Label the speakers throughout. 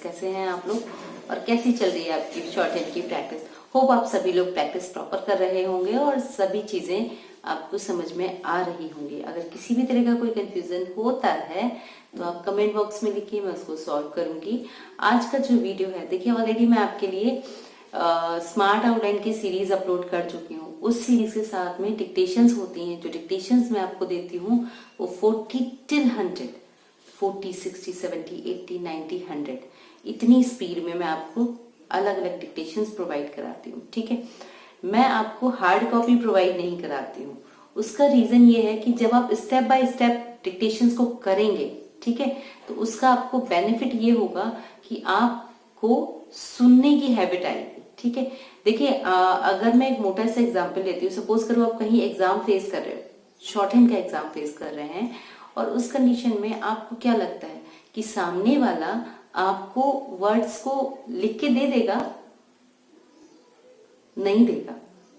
Speaker 1: कैसे हैं आप लोग और कैसी चल रही है आपकी शॉर्ट हैंड की प्रैक्टिस। होप आप सभी लोग प्रैक्टिस प्रॉपर कर रहे होंगे और सभी चीजें आपको समझ में आ रही होंगी। अगर किसी भी तरह का कोई कंफ्यूजन होता है तो आप कमेंट बॉक्स में लिखिए, मैं उसको सॉल्व करूंगी। आज का जो वीडियो है, देखिए ऑलरेडी मैं आपके लिए स्मार्ट आउटलाइन की सीरीज अपलोड कर चुकी हूँ। उस सीरीज के साथ में डिक्टेशंस होती हैं, जो डिक्टेशंस मैं आपको देती हूँ वो 40 till 100, 40, 60, 70, 80, 90, 100 इतनी स्पीड में मैं आपको अलग अलग डिक्टेशंस प्रोवाइड कराती हूँ। ठीक है, मैं आपको हार्ड कॉपी प्रोवाइड नहीं कराती हूँ। उसका रीजन ये है कि जब आप स्टेप बाय स्टेप डिक्टेशंस को करेंगे, ठीक है, तो उसका आपको बेनिफिट ये होगा कि आपको सुनने की हैबिट आएगी। ठीक है, देखिए अगर मैं एक मोटा सा एग्जांपल लेती हूँ, सपोज करो आप कहीं एग्जाम फेस कर रहे हो, शॉर्ट हैंड का एग्जाम फेस कर रहे हैं और उस कंडीशन में आपको क्या लगता है कि सामने वाला आपको वर्ड्स को लिख के दे देगा? नहीं देगा।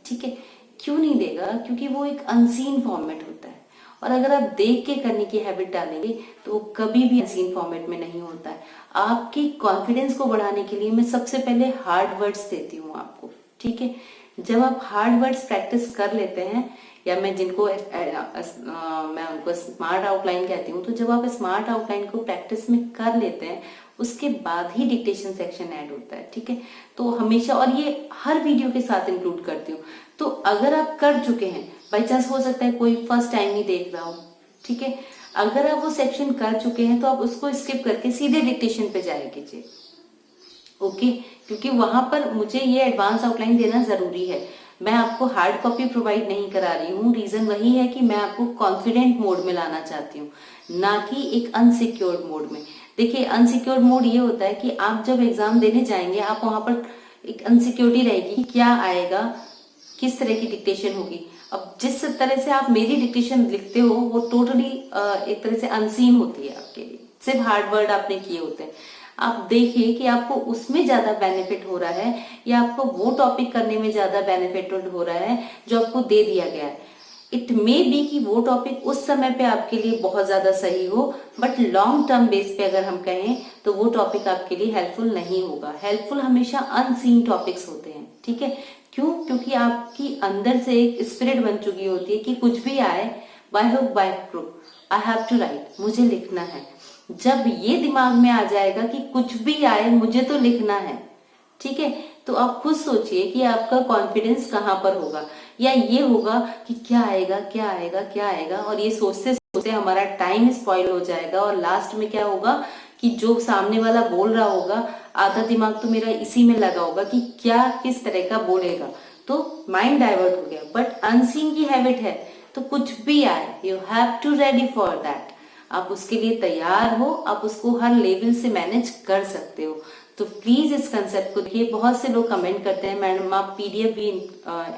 Speaker 1: ठीक है, क्यों नहीं देगा? क्योंकि वो एक अनसीन फॉर्मेट होता है और अगर आप देख के करने की हैबिट डालेंगे तो वो कभी भी अनसीन फॉर्मेट में नहीं होता है। आपकी कॉन्फिडेंस को बढ़ाने के लिए मैं सबसे पहले हार्ड वर्ड्स देती हूँ आपको। ठीक है, जब आप हार्ड वर्ड्स प्रैक्टिस कर लेते हैं, या मैं जिनको मैं उनको स्मार्ट आउटलाइन कहती हूँ, तो जब आप स्मार्ट आउटलाइन को प्रैक्टिस में कर लेते हैं उसके बाद ही डिक्टेशन सेक्शन ऐड होता है। ठीक है, तो हमेशा, और ये हर वीडियो के साथ इंक्लूड करती हूँ। तो अगर आप कर चुके हैं, बाई चांस हो सकता है कोई फर्स्ट टाइम ही देख रहा हो, ठीक है, अगर आप वो सेक्शन कर चुके हैं तो आप उसको स्किप करके सीधे डिक्टेशन पे जाया कीजिए। ओके, क्योंकि वहां पर मुझे ये एडवांस आउटलाइन देना जरूरी है। मैं आपको हार्ड कॉपी प्रोवाइड नहीं करा रही हूँ। रीजन वही है कि मैं आपको कॉन्फिडेंट मोड में लाना चाहती हूँ, ना कि एक अनसिक्योर्ड मोड में। देखिए अनसिक्योर्ड मोड ये होता है कि आप जब एग्जाम देने जाएंगे, आप वहां पर एक अनसिक्योरिटी रहेगी, क्या आएगा, किस तरह की डिक्टेशन होगी। अब जिस तरह से आप मेरी डिक्टेशन लिखते हो वो टोटली एक तरह से अनसीन होती है आपके लिए, सिर्फ हार्ड वर्ड आपने किए होते हैं। आप देखिए कि आपको उसमें ज्यादा बेनिफिट हो रहा है या आपको वो टॉपिक करने में ज्यादा बेनिफिट हो रहा है जो आपको दे दिया गया है। इट मे बी कि वो टॉपिक उस समय पे आपके लिए बहुत ज्यादा सही हो, बट लॉन्ग टर्म बेस पे अगर हम कहें तो वो टॉपिक आपके लिए हेल्पफुल नहीं होगा। हेल्पफुल हमेशा अनसीन टॉपिक्स होते हैं। ठीक है, क्यों? क्योंकि आपकी अंदर से एक स्पिरिट बन चुकी होती है कि कुछ भी आए, by hook by crook I have to write, मुझे लिखना है। जब ये दिमाग में आ जाएगा कि कुछ भी आए मुझे तो लिखना है, ठीक है, तो आप खुद सोचिए कि आपका कॉन्फिडेंस कहाँ पर होगा। या ये होगा कि क्या आएगा क्या आएगा क्या आएगा, और ये सोचते सोचते हमारा टाइम स्पॉइल हो जाएगा और लास्ट में क्या होगा कि जो सामने वाला बोल रहा होगा, आधा दिमाग तो मेरा इसी में लगा होगा कि क्या किस तरह का बोलेगा, तो माइंड डाइवर्ट हो गया। बट अनसीन की हैबिट है तो कुछ भी आए, you have to ready for that. आप उसके लिए तैयार हो, आप उसको हर लेवल से मैनेज कर सकते हो। तो प्लीज इस कंसेप्ट को देखिए। बहुत से लोग कमेंट करते हैं मैडम आप पीडीएफ भी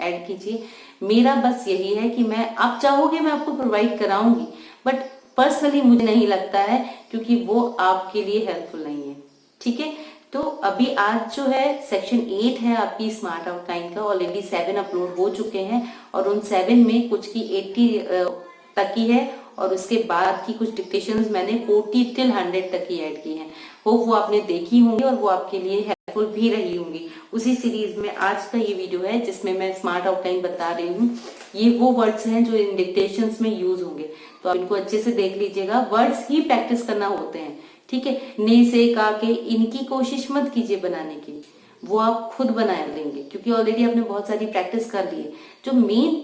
Speaker 1: ऐड कीजिए। मेरा बस यही है कि मैं, आप चाहोगे मैं आपको प्रोवाइड कराऊंगी, बट पर्सनली मुझे नहीं लगता है क्योंकि वो आपके लिए हेल्पफुल नहीं है। ठीक है, तो अभी आज जो है सेक्शन 8 है आपकी स्मार्ट आउटलाइन का, ऑलरेडी 7 अपलोड हो चुके हैं और उन 7 में कुछ की 80 तक की है और उसके बाद की कुछ डिक्टेशंस मैंने 40 till 100 तक ही ऐड की हैं। होप वो आपने देखी होंगी और वो आपके लिए हेल्पफुल भी रही होंगी। उसी सीरीज में आज का ये वीडियो है जिसमें मैं स्मार्ट आउटलाइन बता रही हूँ। ये वो वर्ड्स हैं जो इन डिक्टेशंस में यूज होंगे, तो आप इनको अच्छे से देख लीजिएगा। वर्ड्स ही प्रैक्टिस करना होते हैं। ठीक है, ने से का के इनकी कोशिश मत कीजिए बनाने की, वो आप खुद बना लेंगे क्योंकि ऑलरेडी आपने बहुत सारी प्रैक्टिस कर ली है। जो मेन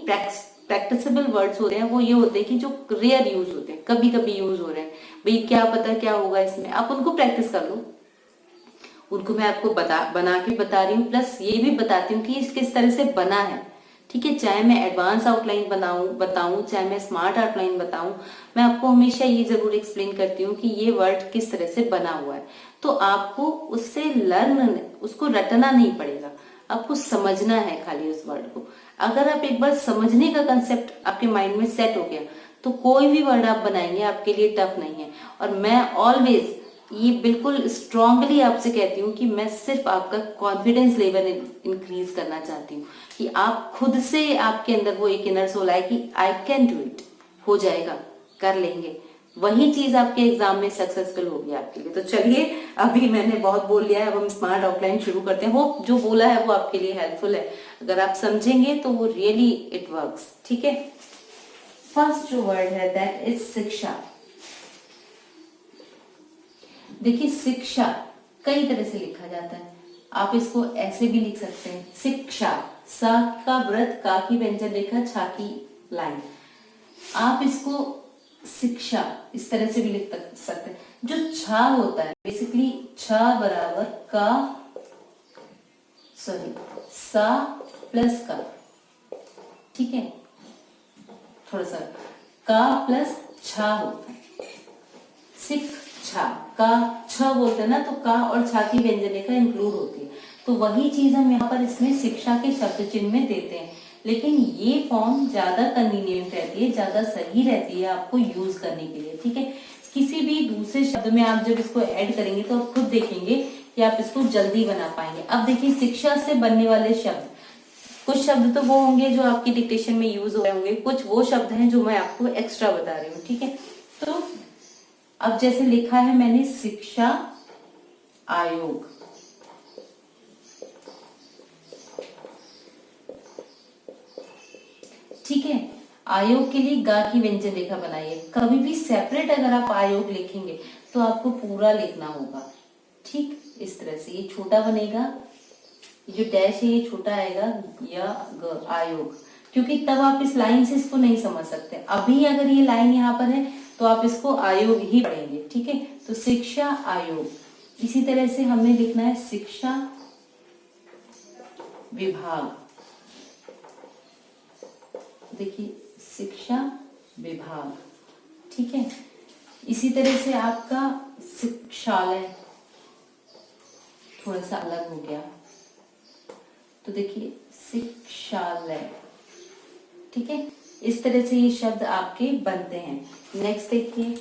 Speaker 1: प्रैक्टिसेबल वर्ड्स होते हैं वो ये होते हैं कि जो रेयर यूज होते हैं, कभी कभी यूज हो रहे हैं, भाई क्या पता क्या होगा इसमें, आप उनको प्रैक्टिस कर लो। उनको मैं आपको बना के बता रही हूँ, प्लस ये भी बताती हूँ कि किस तरह से बना है। ठीक है, चाहे मैं एडवांस आउटलाइन बताऊं चाहे मैं स्मार्ट आउटलाइन बताऊं, मैं आपको हमेशा ये जरूर एक्सप्लेन करती हूँ कि ये वर्ड किस तरह से बना हुआ है। तो आपको उससे उसको रटना नहीं पड़ेगा, आपको समझना है खाली उस वर्ड को। अगर आप एक बार समझने का कंसेप्ट आपके माइंड में सेट हो गया तो कोई भी वर्ड आप बनाएंगे आपके लिए टफ नहीं है। और मैं ऑलवेज ये बिल्कुल स्ट्रांगली आपसे कहती हूँ कि मैं सिर्फ आपका कॉन्फिडेंस लेवल इंक्रीज करना चाहती हूँ कि आप खुद से, आपके अंदर वो एक इनर सोल आए कि आई कैन डू इट, हो जाएगा, कर लेंगे। वही चीज आपके एग्जाम में सक्सेसफुल होगी आपके लिए। तो चलिए, अभी मैंने बहुत बोल लिया है, अब हम स्मार्ट आउटलाइन शुरू करते हैं। होप जो बोला है वो आपके लिए हेल्पफुल है। अगर आप समझेंगे तो वो रियली इट वर्क्स। ठीक है, फर्स्ट जो वर्ड है दैट इज शिक्षा। देखिए, शिक्षा कई तरह से लिखा जाता है। आप इसको ऐसे भी लिख सकते हैं, शिक्षा, सा का व्रत, का की व्यंजन रेखा, छा की लाइन। आप इसको शिक्षा इस तरह से भी लिख सकते हैं। जो छा होता है बेसिकली, छा बराबर का, सॉरी, सा प्लस का, ठीक है, थोड़ा सा का प्लस छा होता है, शिक्षा। का छ बोलते हैं ना, तो का और छा की व्यंजन रेखा इंक्लूड होती है। तो वही चीज हम यहाँ पर इसमें शिक्षा के शब्द चिन्ह में देते हैं। लेकिन ये फॉर्म ज्यादा कन्वीनियंट रहती है, ज्यादा सही रहती है आपको यूज करने के लिए। ठीक है, किसी भी दूसरे शब्द में आप जब इसको ऐड करेंगे तो आप खुद देखेंगे कि आप इसको जल्दी बना पाएंगे। अब देखिए, शिक्षा से बनने वाले शब्द, कुछ शब्द तो वो होंगे जो आपकी डिक्टेशन में यूज हो रहे होंगे, कुछ वो शब्द हैं जो मैं आपको एक्स्ट्रा बता रही हूँ। ठीक है, तो अब जैसे लिखा है मैंने, शिक्षा आयोग, ठीक है, आयोग के लिए गा की व्यंजन रेखा बनाइए। कभी भी सेपरेट अगर आप आयोग लिखेंगे तो आपको पूरा लिखना होगा। ठीक, इस तरह से ये छोटा बनेगा, ये जो डैश है ये छोटा आएगा, या आयोग, क्योंकि तब आप इस लाइन से इसको नहीं समझ सकते। अभी अगर ये लाइन यहाँ पर है तो आप इसको आयोग ही पढ़ेंगे। ठीक है, तो शिक्षा आयोग। इसी तरह से हमने लिखना है शिक्षा विभाग। देखिए, शिक्षा विभाग, ठीक है। इसी तरह से आपका शिक्षालय थोड़ा सा अलग हो गया, तो देखिए शिक्षालय, ठीक है। इस तरह से ये शब्द आपके बनते हैं। नेक्स्ट देखिए,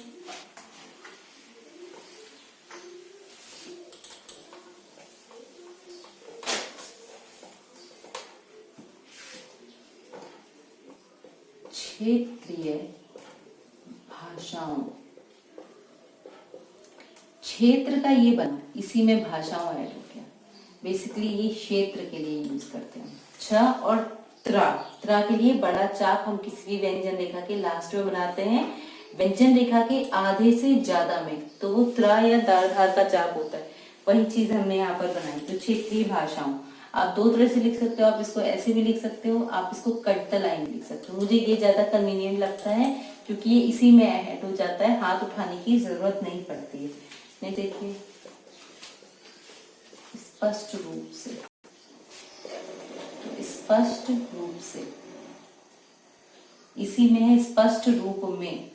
Speaker 1: क्षेत्रीय भाषाओं। क्षेत्र का ये बना, इसी में भाषाओं ऐड हो गया। बेसिकली ये क्षेत्र के लिए यूज करते हैं। छ और त्रा, त्रा के लिए बड़ा चाप हम किसी भी व्यंजन रेखा के लास्ट में बनाते हैं, व्यंजन रेखा के आधे से ज्यादा में, तो वो त्रा या दारधार का चाप होता है। वही चीज हमने यहाँ पर बनाई। तो क्षेत्रीय भाषाओं आप दो तरह से लिख सकते हो, आप इसको ऐसे भी लिख सकते हो, आप इसको कट द लाइन लिख सकते हो। मुझे ये ज्यादा कन्वीनियंट लगता है क्योंकि ये इसी में ऐड हो जाता है, हाथ उठाने की जरूरत नहीं पड़ती है। नहीं, देखिए स्पष्ट रूप से, तो स्पष्ट रूप से इसी में है, स्पष्ट रूप में,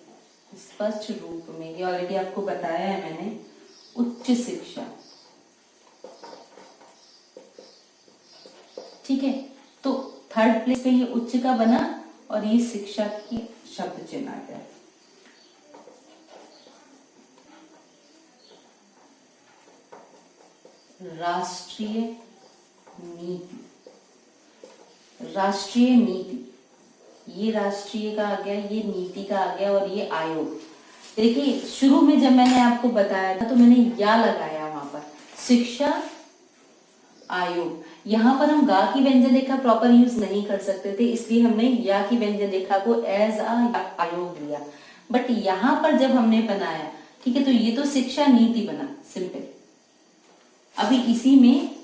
Speaker 1: स्पष्ट रूप में ये ऑलरेडी आपको बताया है मैंने। उच्च शिक्षा, ठीक है। तो थर्ड प्लेस पे ये उच्च का बना और ये शिक्षा की शब्द चिन्ह आ गया। राष्ट्रीय नीति, राष्ट्रीय नीति, ये राष्ट्रीय का आ गया, ये नीति का आ गया, और ये आयोग। देखिए, शुरू में जब मैंने आपको बताया था तो मैंने या लगाया वहां पर, शिक्षा आयोग। यहाँ पर हम गा की व्यंजन रेखा प्रॉपर यूज नहीं कर सकते थे, इसलिए हमने या की व्यंजन रेखा को एज अ आयोग लिया। बट यहाँ पर जब हमने बनाया, ठीक है, तो ये तो शिक्षा नीति बना सिंपल। अभी इसी में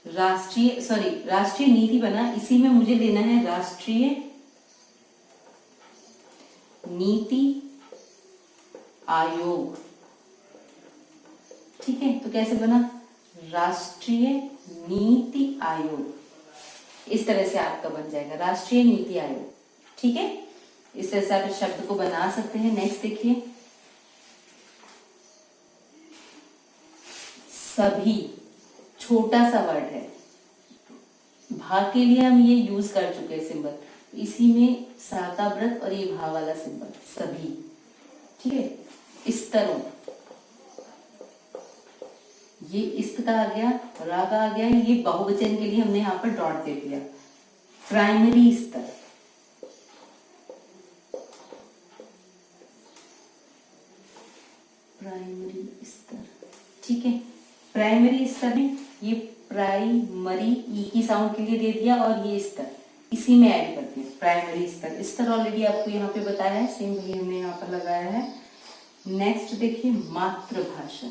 Speaker 1: राष्ट्रीय नीति बना, इसी में मुझे लेना है राष्ट्रीय नीति आयोग। ठीक है, तो कैसे बना, राष्ट्रीय नीति आयोग। इस तरह से आपका बन जाएगा राष्ट्रीय नीति आयोग। ठीक है, इस तरह से आप इस शब्द को बना सकते हैं। नेक्स्ट देखिए, सभी, छोटा सा वर्ड है, भाग के लिए हम ये यूज कर चुके हैं सिंबल, इसी में सा का व्रत और ये भा वाला सिंबल, सभी, ठीक है। स्तरों, ये इस्त का आ गया, रा का आ गया, ये बहुवचन के लिए हमने यहाँ पर डॉट दे दिया। प्राइमरी स्तर, प्राइमरी स्तर में ये प्राइमरी ई की साउंड के लिए दे दिया और ये स्तर इसी में ऐड कर दिया प्राइमरी स्तर। स्तर ऑलरेडी आपको यहाँ पे बताया है, सेम वही हमने यहाँ पर लगाया है। नेक्स्ट देखिए मातृभाषा,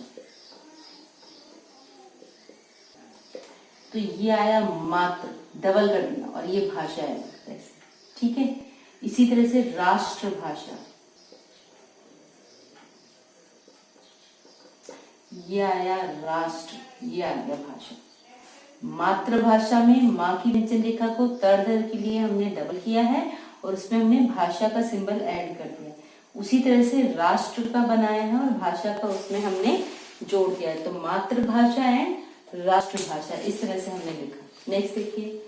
Speaker 1: तो ये आया मात्र, डबल कर दिया और ये भाषा है ऐसे, ठीक है। इसी तरह से राष्ट्रभाषा, ये आया राष्ट्र, ये आ गया भाषा। मातृभाषा में माँ की व्यंजन रेखा को तर्द के लिए हमने डबल किया है और उसमें हमने भाषा का सिंबल ऐड कर दिया। उसी तरह से राष्ट्र का बनाया है और भाषा का उसमें हमने जोड़ दिया है। तो मातृभाषा एंड राष्ट्रभाषा, इस तरह से हमने लिखा। नेक्स्ट देखिए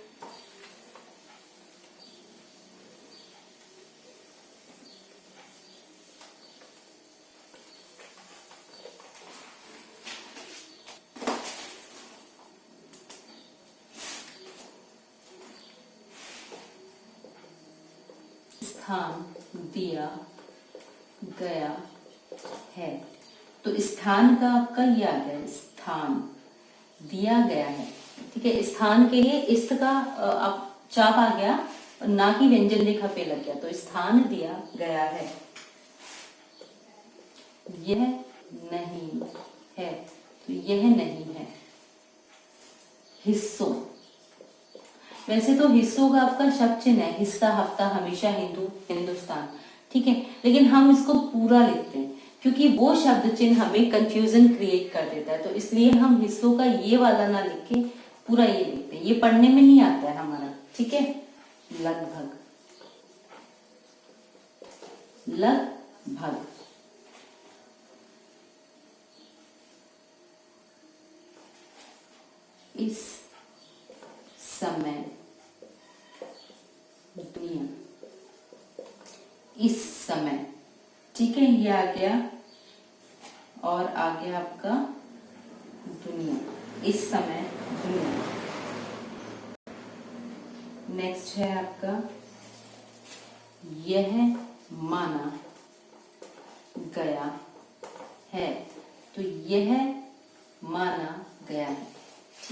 Speaker 1: स्थान दिया गया है। तो स्थान का आपका ये आ गया, स्थान दिया गया है, ठीक है। स्थान के लिए इस्त का आप चाप आ गया और ना की व्यंजन रेखा पे लग गया, तो स्थान दिया गया है। यह नहीं है, तो यह नहीं है। हिस्सों, वैसे तो हिस्सों का आपका शब्द चिन्ह है हिस्सा, हफ्ता, हमेशा, हिंदू, हिंदुस्तान, ठीक है। लेकिन हम इसको पूरा लिखते हैं क्योंकि वो शब्द चिन्ह हमें कंफ्यूजन क्रिएट कर देता है, तो इसलिए हम हिस्सों का ये वाला ना लिख के पूरा ये लिखते हैं। ये पढ़ने में नहीं आता है हमारा, ठीक है। लगभग, लगभग, इस समय, दुनिया, इस समय, ठीक है। ये आ गया और आ गया आपका दुनिया, इस समय, दुनिया। नेक्स्ट है आपका यह माना गया है, तो यह माना गया है,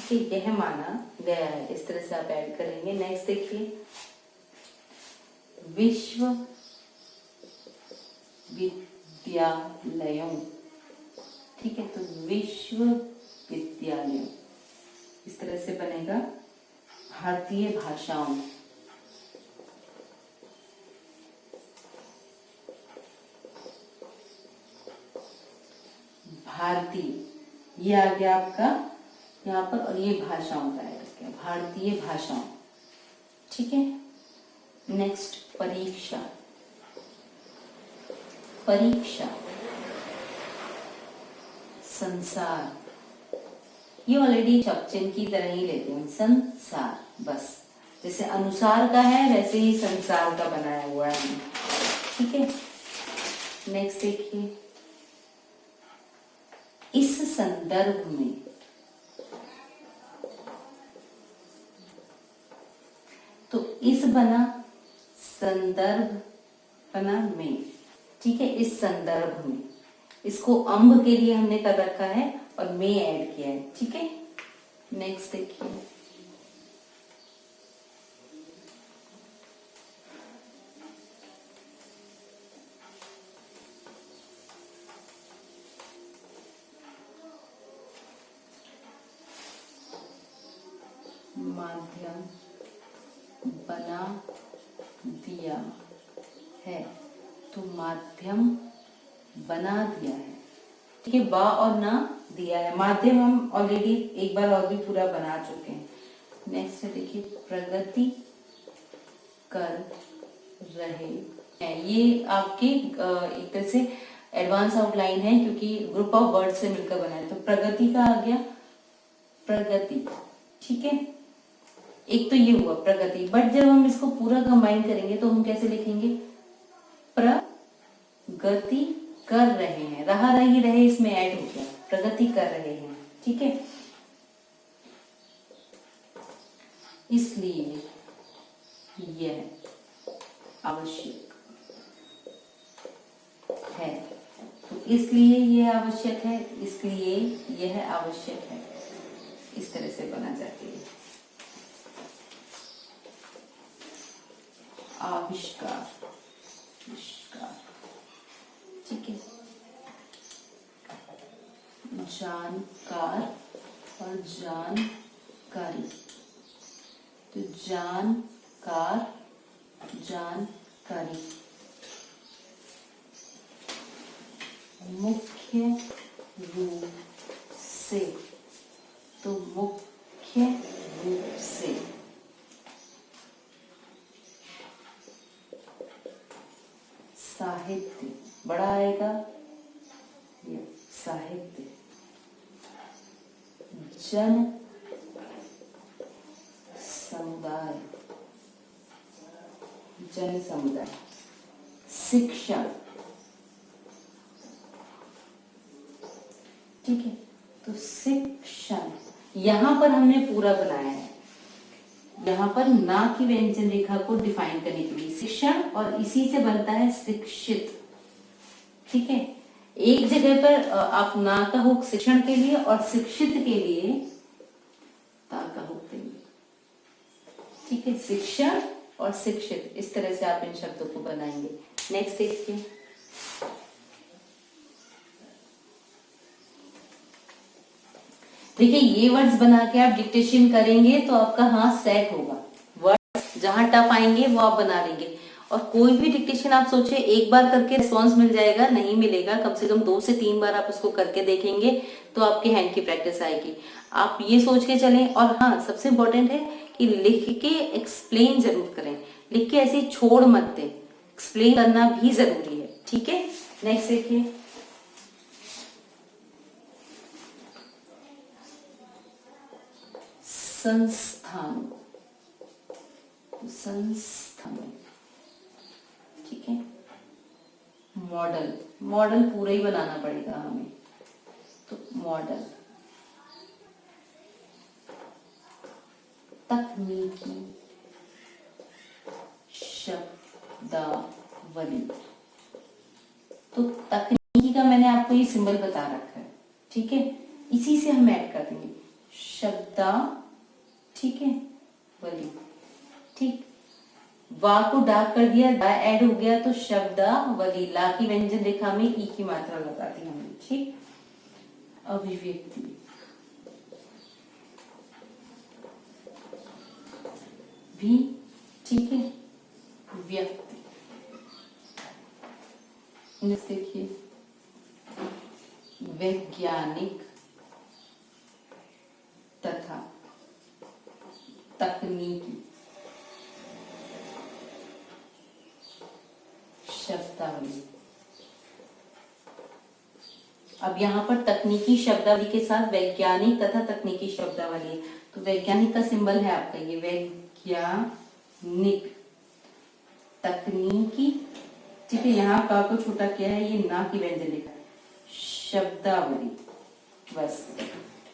Speaker 1: ठीक है। यह माना गया है, इस तरह से आप ऐड करेंगे। नेक्स्ट देखिए विश्व विद्यालयों, ठीक है। तो विश्व विद्यालयों इस तरह से बनेगा। भारतीय भाषाओं, भारतीय, ये आ गया आपका यहाँ पर और ये भाषाओं का ऐड किया, भारतीय भाषाओं, ठीक है। नेक्स्ट परीक्षा, परीक्षा, संसार, ये ऑलरेडी चौकचिन्ह की तरह ही लेते हैं, संसार, बस जैसे अनुसार का है वैसे ही संसार का बनाया हुआ है, ठीक है। नेक्स्ट देखिए इस संदर्भ में, तो इस बना, संदर्भ बना में, ठीक है। इस संदर्भ में, इसको अम्ब के लिए हमने कर रखा है और में ऐड किया है, ठीक है। नेक्स्ट देखिए माध्यम बना दिया है, तो माध्यम बना दिया है, ठीक है। बा और ना दिया है, माध्यम हम ऑलरेडी एक बार और भी पूरा बना चुके हैं। नेक्स्ट है देखिए प्रगति कर रहे हैं, ये आपके एक तरह से एडवांस आउटलाइन है क्योंकि ग्रुप ऑफ वर्ड से मिलकर बना है। तो प्रगति का आ गया प्रगति, ठीक है। एक तो ये हुआ प्रगति, बट जब हम इसको पूरा कंबाइन करेंगे तो हम कैसे लिखेंगे, प्रगति कर रहे हैं, रहा रही रहे इसमें ऐड हो गया, प्रगति कर रहे हैं, ठीक है। इसलिए यह आवश्यक है, तो इसलिए यह आवश्यक है, इसलिए यह आवश्यक है, इस तरह से बना जाती है। आविष्कार, आविष्कार, ठीक है। जानकार और जानकारी, तो जानकार, जानकारी। मुख्य रूप से, तो मुख्य रूप से। साहित्य, बड़ा आएगा ये साहित्य। जन समुदाय, जन समुदाय। शिक्षा, ठीक है। तो शिक्षण, यहां पर हमने पूरा बनाया है, यहां पर ना की व्यंजन रेखा को डिफाइन करने के लिए शिक्षण, और इसी से बनता है शिक्षित, ठीक है। एक जगह पर आप ना का हुक शिक्षण के लिए और शिक्षित के लिए ता का हुक देंगे, ठीक है। शिक्षण और शिक्षित, इस तरह से आप इन शब्दों को बनाएंगे। नेक्स्ट देखिए, देखिए ये वर्ड्स बना के आप डिक्टेशन करेंगे तो आपका हाथ सेट होगा। वर्ड्स जहां टफ आएंगे वो आप बना लेंगे। और कोई भी डिक्टेशन आप सोचे एक बार करके रिस्पॉन्स मिल जाएगा, नहीं मिलेगा, कम से कम 2 से 3 बार आप उसको करके देखेंगे तो आपके हैंड की प्रैक्टिस आएगी। आप ये सोच के चलें। और हाँ, सबसे इम्पोर्टेंट है कि लिख के एक्सप्लेन जरूर करें, लिख के ऐसे छोड़ मत दें, एक्सप्लेन करना भी जरूरी है, ठीक है। नेक्स्ट देखिए, संस्थान, संस्थान, ठीक है। मॉडल, मॉडल पूरा ही बनाना पड़ेगा हमें, तो मॉडल। तकनीकी शब्दावली, तो तकनीकी का मैंने आपको ये सिंबल बता रखा है, ठीक है। इसी से हम ऐड कर देंगे शब्दा, ठीक है, वली, ठीक। वा को डाक कर दिया, दा ऐड हो गया तो शब्दावली। ला की व्यंजन रेखा में ई की मात्रा लगा दी हमने, ठीक। अभिव्यक्ति, भी, ठीक है। व्यक्ति, देखिए वैज्ञानिक तथा तकनीकी शब्दावली। अब यहाँ पर तकनीकी शब्दावली के साथ वैज्ञानिक तथा तकनीकी शब्दावली, तो वैज्ञानिक का सिंबल है आपका ये वैज्ञानिक, तकनीकी, ठीक है। यहाँ का को छोटा किया है, ये ना की व्यंजन रेखा, शब्दावली, बस।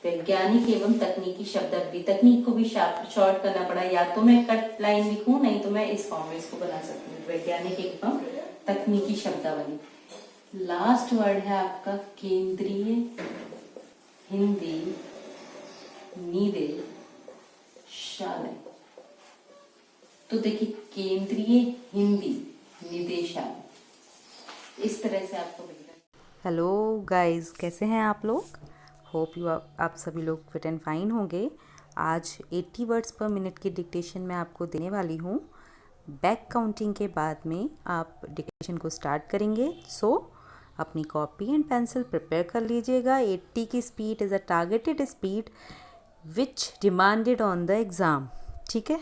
Speaker 1: वैज्ञानिक एवं तकनीकी शब्दावली, तकनीक को भी शॉर्ट करना पड़ा, या तो मैं कट लाइन लिखूं, नहीं तो मैं इस फॉर्म में इसको बना सकती हूँ, वैज्ञानिक एवं तकनीकी शब्दावली। लास्ट वर्ड है आपका केंद्रीय हिंदी निदेशालय। तो देखिए केंद्रीय हिंदी निदेशालय, इस तरह से आपको मिलेगा।
Speaker 2: हेलो गाइस, कैसे हैं आप लोग? होप यू आप सभी लोग फिट एंड फाइन होंगे। आज 80 वर्ड्स पर मिनट की डिक्टेशन मैं आपको देने वाली हूँ। बैक काउंटिंग के बाद में आप डिक्टेशन को स्टार्ट करेंगे। सो अपनी कॉपी एंड पेंसिल प्रिपेयर कर लीजिएगा। 80 की speed is a targeted speed which demanded on the exam, ठीक है।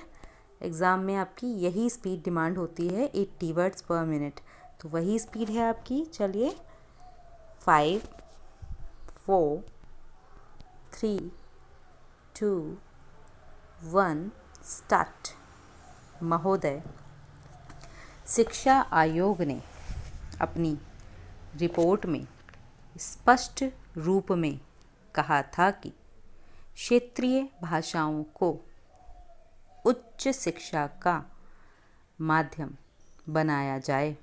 Speaker 2: एग्ज़ाम में आपकी यही स्पीड डिमांड होती है, 80 वर्ड्स पर मिनट, तो वही स्पीड है आपकी। चलिए 5 4 3 2 1 स्टार्ट। महोदय, शिक्षा आयोग ने अपनी रिपोर्ट में स्पष्ट रूप में कहा था कि क्षेत्रीय भाषाओं को उच्च शिक्षा का माध्यम बनाया जाए।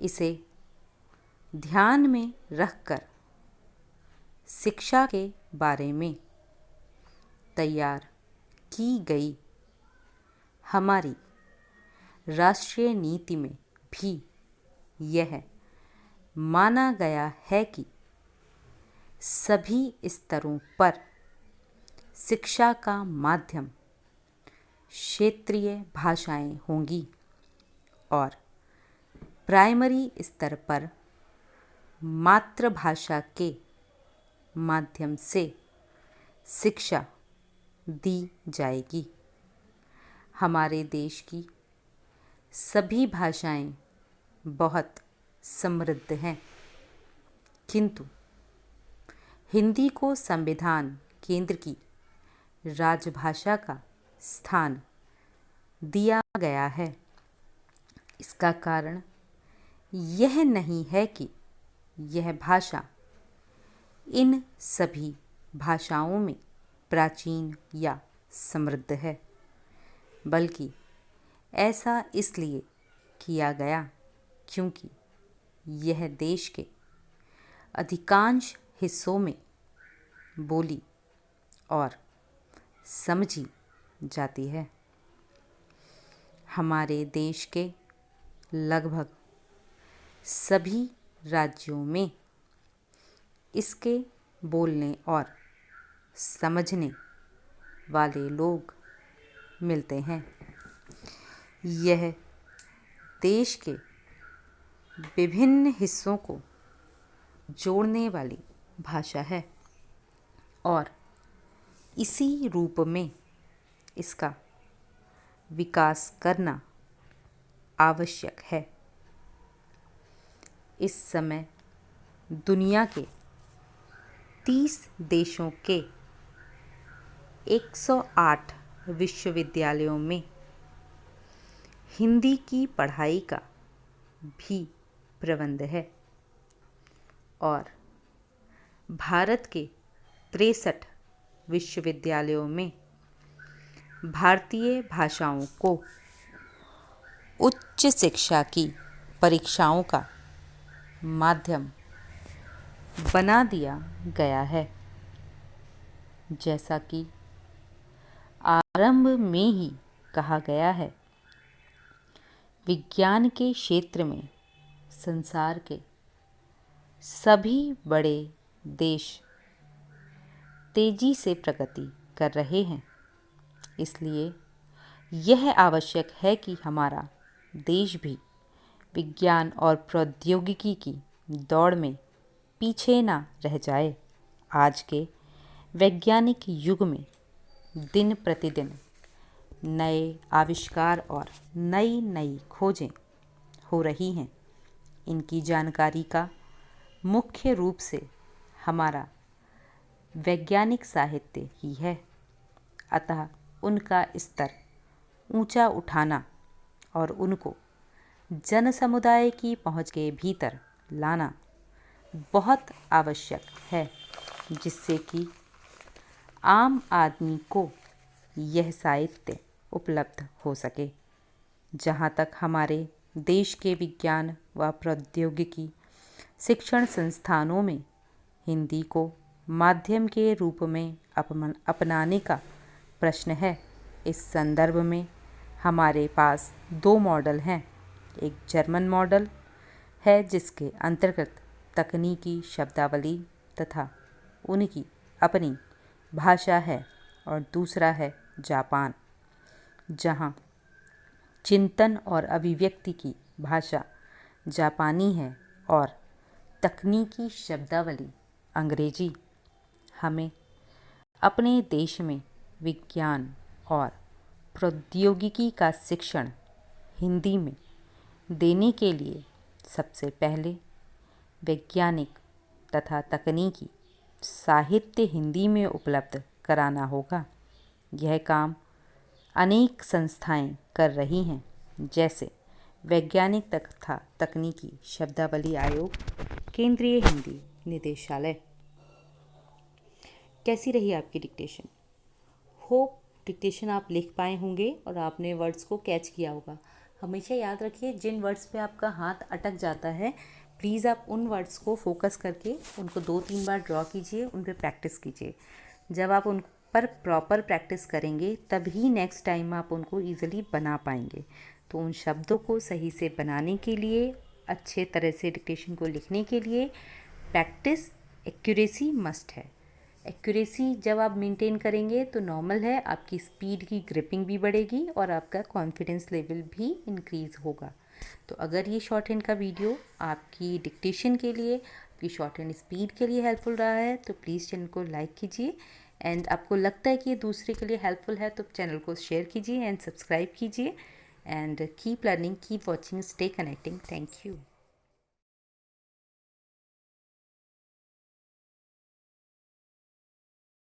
Speaker 2: इसे ध्यान में रखकर शिक्षा के बारे में तैयार की गई हमारी राष्ट्रीय नीति में भी यह माना गया है कि सभी स्तरों पर शिक्षा का माध्यम क्षेत्रीय भाषाएं होंगी और प्राइमरी स्तर पर मातृभाषा के माध्यम से शिक्षा दी जाएगी। हमारे देश की सभी भाषाएं बहुत समृद्ध हैं, किंतु हिंदी को संविधान केंद्र की राजभाषा का स्थान दिया गया है। इसका कारण यह नहीं है कि यह भाषा इन सभी भाषाओं में प्राचीन या समृद्ध है, बल्कि ऐसा इसलिए किया गया क्योंकि यह देश के अधिकांश हिस्सों में बोली और समझी जाती है। हमारे देश के लगभग सभी राज्यों में इसके बोलने और समझने वाले लोग मिलते हैं। यह देश के विभिन्न हिस्सों को जोड़ने वाली भाषा है और इसी रूप में इसका विकास करना आवश्यक है। इस समय दुनिया के 30 देशों के 108 विश्वविद्यालयों में हिंदी की पढ़ाई का भी प्रबंध है और भारत के 63 विश्वविद्यालयों में भारतीय भाषाओं को उच्च शिक्षा की परीक्षाओं का माध्यम बना दिया गया है। जैसा कि आरंभ में ही कहा गया है, विज्ञान के क्षेत्र में संसार के सभी बड़े देश तेजी से प्रगति कर रहे हैं। इसलिए यह आवश्यक है कि हमारा देश भी विज्ञान और प्रौद्योगिकी की दौड़ में पीछे ना रह जाए। आज के वैज्ञानिक युग में दिन प्रतिदिन नए आविष्कार और नई नई खोजें हो रही हैं। इनकी जानकारी का मुख्य रूप से हमारा वैज्ञानिक साहित्य ही है। अतः उनका स्तर ऊंचा उठाना और उनको जन समुदाय की पहुंच के भीतर लाना बहुत आवश्यक है, जिससे कि आम आदमी को यह साहित्य उपलब्ध हो सके। जहाँ तक हमारे देश के विज्ञान व प्रौद्योगिकी शिक्षण संस्थानों में हिंदी को माध्यम के रूप में अपनाने का प्रश्न है, इस संदर्भ में हमारे पास 2 मॉडल हैं। एक जर्मन मॉडल है जिसके अंतर्गत तकनीकी शब्दावली तथा उनकी अपनी भाषा है, और दूसरा है जापान, जहाँ चिंतन और अभिव्यक्ति की भाषा जापानी है और तकनीकी शब्दावली अंग्रेजी। हमें अपने देश में विज्ञान और प्रौद्योगिकी का शिक्षण हिंदी में देने के लिए सबसे पहले वैज्ञानिक तथा तकनीकी साहित्य हिंदी में उपलब्ध कराना होगा। यह काम अनेक संस्थाएं कर रही हैं, जैसे वैज्ञानिक तथा तकनीकी शब्दावली आयोग, केंद्रीय हिंदी निदेशालय। कैसी रही आपकी डिक्टेशन? होप डिक्टेशन आप लिख पाए होंगे और आपने वर्ड्स को कैच किया होगा। हमेशा याद रखिए, जिन वर्ड्स पे आपका हाथ अटक जाता है प्लीज़ आप उन वर्ड्स को फोकस करके उनको 2-3 बार ड्रॉ कीजिए, उन पर प्रैक्टिस कीजिए। जब आप उन पर प्रॉपर प्रैक्टिस करेंगे तभी नेक्स्ट टाइम आप उनको ईज़िली बना पाएंगे। तो उन शब्दों को सही से बनाने के लिए, अच्छे तरह से डिक्टेशन को लिखने के लिए प्रैक्टिस, एक्यूरेसी मस्ट है। एक्यूरेसी जब आप मेंटेन करेंगे तो नॉर्मल है, आपकी स्पीड की ग्रिपिंग भी बढ़ेगी और आपका कॉन्फिडेंस लेवल भी इंक्रीज़ होगा। तो अगर ये शॉर्ट हैंड का वीडियो आपकी डिक्टेशन के लिए, आपकी शॉर्ट हैंड स्पीड के लिए हेल्पफुल रहा है तो प्लीज़ चैनल को लाइक कीजिए, एंड आपको लगता है कि ये दूसरे के लिए हेल्पफुल है तो चैनल को शेयर कीजिए एंड सब्सक्राइब कीजिए, and keep learning, keep watching, stay connecting. Thank you.